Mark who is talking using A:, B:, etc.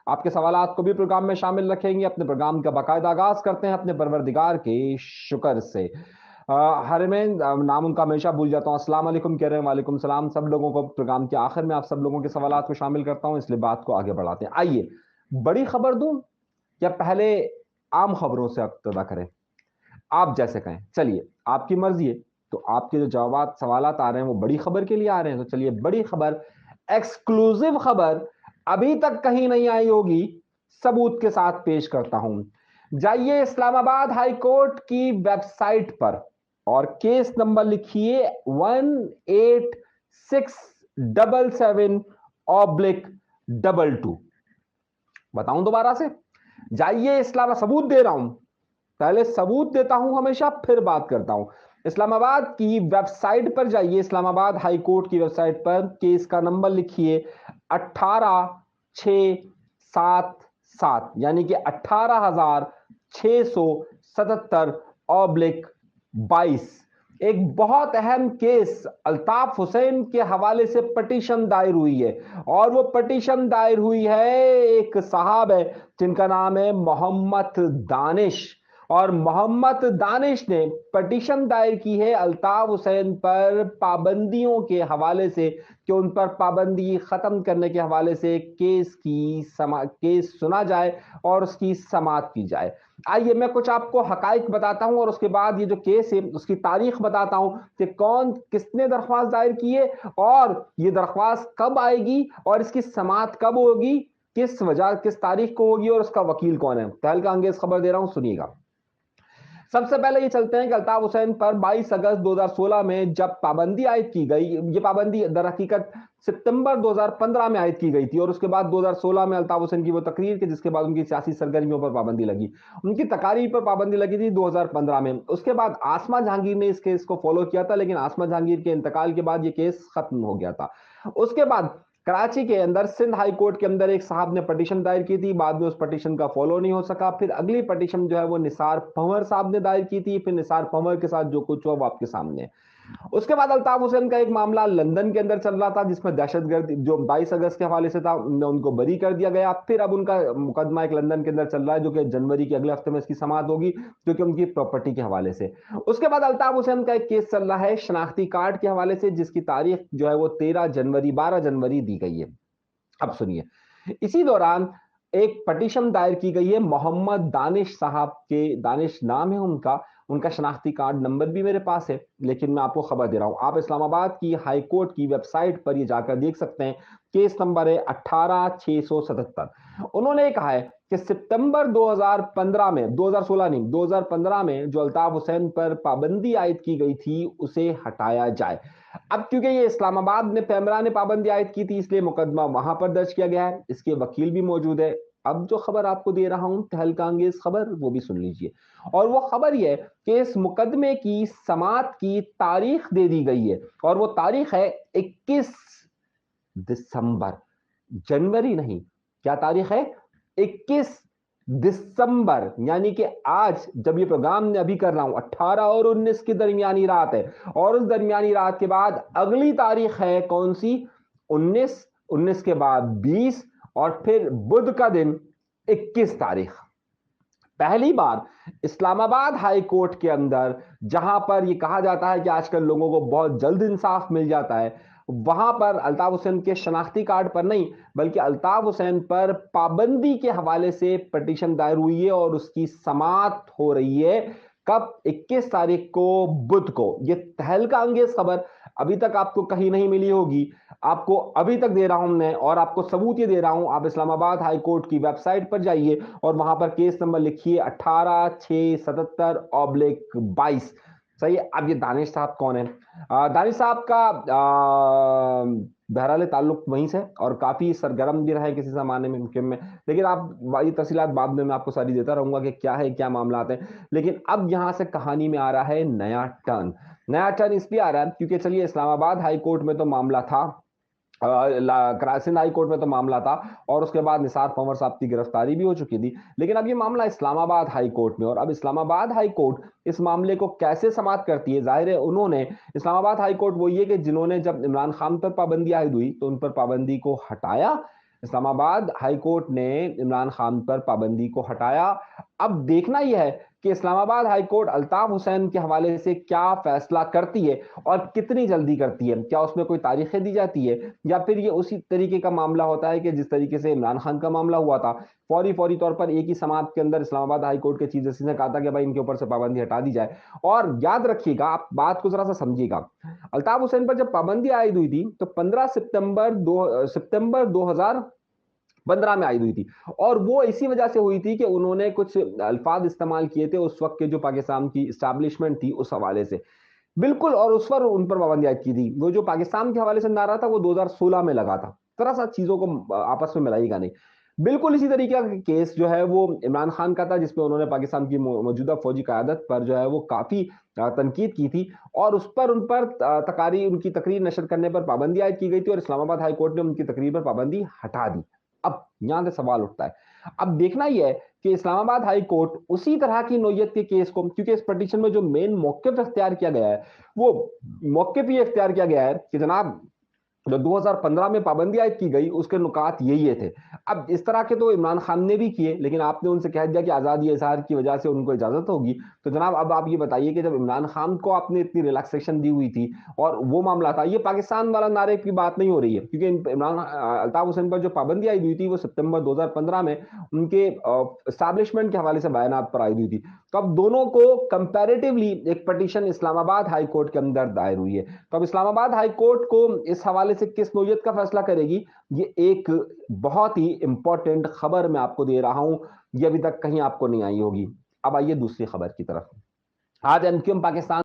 A: आपके सवालात को भी प्रोग्राम में शामिल रखेंगे। अपने प्रोग्राम का बाकायदा आगाज करते हैं अपने परवरदिगार के शुक्र से। हरमैन नाम उनका हमेशा भूल जाता हूँ, अस्सलाम वालेकुम कह रहे हैं। वालेकुम सलाम। सब लोगों को प्रोग्राम के आखिर में आप सब लोगों के सवालात को शामिल करता हूँ, इसलिए बात को आगे बढ़ाते हैं। आइए, बड़ी खबर दूं या पहले आम खबरों से इब्तिदा करें? आप जैसे कहें, चलिए आपकी मर्जी है। तो आपके जो जवाब सवालात आ रहे हैं वो बड़ी खबर के लिए आ रहे हैं, तो चलिए बड़ी खबर, एक्सक्लूसिव खबर, अभी तक कहीं नहीं आई होगी, सबूत के साथ पेश करता हूं। जाइए इस्लामाबाद हाई कोर्ट की वेबसाइट पर और केस नंबर लिखिए 18677/22। बताऊं दोबारा से? जाइए इस्लाम, सबूत दे रहा हूं, पहले सबूत देता हूं हमेशा, फिर बात करता हूं। इस्लामाबाद की वेबसाइट पर जाइए, इस्लामाबाद हाई कोर्ट की वेबसाइट पर केस का नंबर लिखिए 18677, यानी कि 18677/22। एक बहुत अहम केस अल्ताफ हुसैन के हवाले से पटिशन दायर हुई है, और वो पटिशन दायर हुई है, एक साहब है जिनका नाम है मोहम्मद दानिश, और मोहम्मद दानिश ने पटिशन दायर की है अल्ताफ हुसैन पर पाबंदियों के हवाले से, कि उन पर पाबंदी खत्म करने के हवाले से केस सुना जाए और उसकी समाअत की जाए। आइए मैं कुछ आपको हकाइक बताता हूं, और उसके बाद ये जो केस है उसकी तारीख बताता हूं कि कौन किसने दरख्वास्त दायर की है, और ये दरख्वास्त कब आएगी, और इसकी समाअत कब होगी, किस वजह किस तारीख को होगी, और उसका वकील कौन है। तहलका अंगेज खबर दे रहा हूं, सुनिएगा। सबसे पहले ये चलते हैं कि अल्ताफ हुसैन पर 22 अगस्त 2016 में जब पाबंदी आयद की गई, ये पाबंदी दर हकीकत सितंबर 2015 में आयद की गई थी, और उसके बाद 2016 में अल्ताफ हुसैन की वो तकरीर, के जिसके बाद उनकी सियासी सरगर्मियों पर पाबंदी लगी, उनकी तकारीर पर पाबंदी लगी थी 2015 में। उसके बाद आसमा जहांगीर ने इस केस को फॉलो किया था, लेकिन आसमा जहांगीर के इंतकाल के बाद ये केस खत्म हो गया था। उसके बाद कराची के अंदर सिंध हाई कोर्ट के अंदर एक साहब ने पटिशन दायर की थी, बाद में उस पटिशन का फॉलो नहीं हो सका। फिर अगली पटिशन जो है वो निसार पंवर साहब ने दायर की थी, फिर निसार पंवर के साथ जो कुछ हुआ वो आपके सामने है। उसके बाद अल्ताफ हुसैन का एक मामला लंदन के अंदर चल रहा था, जिसमें दहशतगर्द जो 22 अगस्त के हवाले से था, उनको बरी कर दिया गया। फिर अब उनका मुकदमा एक लंदन के अंदर चल रहा है, जो कि जनवरी के अगले हफ्ते में इसकी समाअत होगी, क्योंकि उनकी प्रॉपर्टी के हवाले से। उसके बाद अल्ताफ हुसैन का एक केस चल रहा है शनाख्ती कार्ड के हवाले से, जिसकी तारीख जो है वो 12 जनवरी दी गई है। अब सुनिए, इसी दौरान एक पटिशन दायर की गई है मोहम्मद दानिश साहब के, दानिश नाम है उनका, उनका शनाख्ती कार्ड नंबर भी मेरे पास है, लेकिन मैं आपको खबर दे रहा हूं, आप इस्लामाबाद की हाई कोर्ट की वेबसाइट पर ये जाकर देख सकते हैं। केस नंबर है 18677। उन्होंने कहा है कि सितंबर 2015 में, 2016 नहीं 2015 में जो अल्ताफ हुसैन पर पाबंदी आयद की गई थी उसे हटाया जाए। अब क्योंकि ये इस्लामाबाद ने पैमरा ने पाबंदी आयद की थी, इसलिए मुकदमा वहां पर दर्ज किया गया है, इसके वकील भी मौजूद है। अब जो खबर आपको दे रहा हूं तहलका अंगेज खबर, वो भी सुन लीजिए। और वो खबर ये है कि इस मुकदमे की समाअत की तारीख दे दी गई है, और वो तारीख है 21 दिसंबर, जनवरी नहीं। क्या तारीख है? 21 दिसंबर, यानी कि आज जब ये प्रोग्राम मैं अभी कर रहा हूं 18 और 19 की दरमियानी रात है, और उस दरमियानी रात के बाद अगली तारीख है कौन सी? 19, 19 के बाद 20, और फिर बुध का दिन 21 तारीख। पहली बार इस्लामाबाद हाई कोर्ट के अंदर, जहां पर यह कहा जाता है कि आजकल लोगों को बहुत जल्द इंसाफ मिल जाता है, वहां पर अल्ताफ हुसैन के शनाख्ती कार्ड पर नहीं, बल्कि अल्ताफ हुसैन पर पाबंदी के हवाले से पटिशन दायर हुई है, और उसकी समाअत हो रही है कब? 21 तारीख को, बुध को। यह तहलका अंगेज खबर अभी तक आपको कहीं नहीं मिली होगी, आपको अभी तक दे रहा हूं मैं, और आपको सबूत ये दे रहा हूं। आप इस्लामाबाद हाई कोर्ट की वेबसाइट पर जाइए और वहां पर केस नंबर लिखिए 18677/22। सही है। अब ये दानिश साहब कौन है? दानिश साहब का बहरहाल ताल्लुक वहीं से, और काफी सरगर्म भी रहे किसी जमाने में मुहिम में, लेकिन आप ये तफसीलात बाद में मैं आपको सारी देता रहूंगा कि क्या है, क्या मामला है। लेकिन अब यहां से कहानी में आ रहा है नया टर्न। नया टर्न इसलिए आ रहा है क्योंकि चलिए इस्लामाबाद हाई कोर्ट में तो मामला था, सिंध हाई कोर्ट में तो मामला था, और उसके बाद निसार पंवर साहब की गिरफ्तारी भी हो चुकी थी, लेकिन अब ये मामला इस्लामाबाद हाई कोर्ट में। और अब इस्लामाबाद हाई कोर्ट इस मामले को कैसे समाप्त करती है? जाहिर है उन्होंने, इस्लामाबाद हाई कोर्ट वो ये कि जिन्होंने जब इमरान खान पर पाबंदी आयद हुई तो उन पर पाबंदी को हटाया, इस्लामाबाद हाई कोर्ट ने इमरान खान पर पाबंदी को हटाया। अब देखना यह है कि इस्लामाबाद हाई कोर्ट अल्ताफ हुसैन के हवाले से क्या फैसला करती है और कितनी जल्दी करती है। क्या उसमें कोई तारीखें दी जाती है या फिर ये उसी तरीके का मामला होता है कि जिस तरीके से इमरान खान का मामला हुआ था, फौरी फौरी तौर पर एक ही समात के अंदर इस्लामाबाद हाई कोर्ट के चीफ जस्टिस ने कहा था कि भाई इनके ऊपर से पाबंदी हटा दी जाए। और याद रखिएगा, आप बात को जरा सा समझिएगा, अल्ताफ हुसैन पर जब पाबंदी आयद हुई थी तो 15 सितंबर 2015 में आई हुई थी। और वो इसी वजह से हुई थी कि उन्होंने कुछ अल्फाज इस्तेमाल किए थे उस वक्त के जो पाकिस्तान की इस्टेब्लिशमेंट थी उस हवाले से, बिल्कुल। और उस पर उन पर पाबंदी आयद की थी। वो जो पाकिस्तान के हवाले से नारा था वो 2016 में लगा था। जरा सा चीजों को आपस में मिलाइएगा नहीं। बिल्कुल इसी तरीके का केस जो है वो इमरान खान का था, जिसमें उन्होंने पाकिस्तान की मौजूदा फौजी क़यादत पर जो है वो काफी तनकीद की थी और उस पर उन पर उनकी तकरीर नशर करने पर पाबंदी आयद की गई थी और इस्लामाबाद हाई कोर्ट ने उनकी तकरीर पर पाबंदी हटा दी। अब यहां से सवाल उठता है, अब देखना यह है कि इस्लामाबाद हाई कोर्ट उसी तरह की नोयत के केस को, क्योंकि इस पिटीशन में जो मेन मौक़िफ़ इख्तियार किया गया है वो मौक़िफ़ ये इख्तियार किया गया है कि जनाब जो 2015 में पाबंदी आयद की गई उसके नुकात ये थे। अब इस तरह के तो इमरान खान ने भी किए, लेकिन आपने उनसे कह दिया कि आज़ादी इज़हार की वजह से उनको इजाज़त होगी। तो जनाब अब आप ये बताइए कि जब इमरान खान को आपने इतनी रिलैक्सेशन दी हुई थी और वो मामला था, ये पाकिस्तान वाला नारे की बात नहीं हो रही है, क्योंकि अल्ताफ हुसैन पर जो पाबंदी आयद हुई थी वो सितंबर 2015 में उनके एस्टैब्लिशमेंट के हवाले से बयानात पर आयद हुई थी। तो अब दोनों को कंपैरेटिवली एक पिटीशन इस्लामाबाद हाई कोर्ट के अंदर दायर हुई है। तो अब इस्लामाबाद हाई कोर्ट को इस हवाले से किस नोयत का फैसला करेगी, ये एक बहुत ही इंपॉर्टेंट खबर मैं आपको दे रहा हूं, ये अभी तक कहीं आपको नहीं आई होगी। अब आइए दूसरी खबर की तरफ। आज एमक्यूएम पाकिस्तान